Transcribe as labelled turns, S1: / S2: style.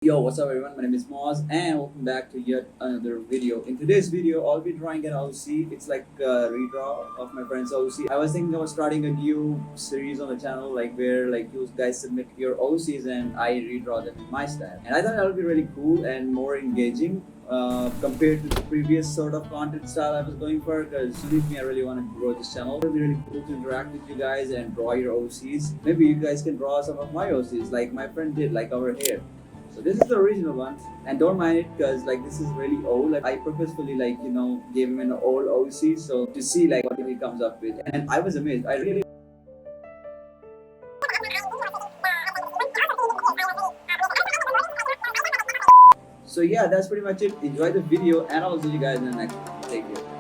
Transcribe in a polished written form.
S1: Yo, what's up everyone? My name is Moaaz and welcome back to yet another video. In today's video, I'll be drawing an OC. It's like a redraw of my friend's OC. I was thinking of starting a new series on the channel like where like you guys submit your OCs and I redraw them in my style. And I thought that would be really cool and more engaging compared to the previous sort of content style I was going for, because believe me, I really want to grow this channel. It would be really cool to interact with you guys and draw your OCs. Maybe you guys can draw some of my OCs like my friend did, like over here. So this is the original one, and don't mind it because like this is really old. Like I purposefully gave him an old OC so to see like what he comes up with, and I was amazed. I really. So yeah, that's pretty much it. Enjoy the video, and I'll see you guys in the next one. Take care.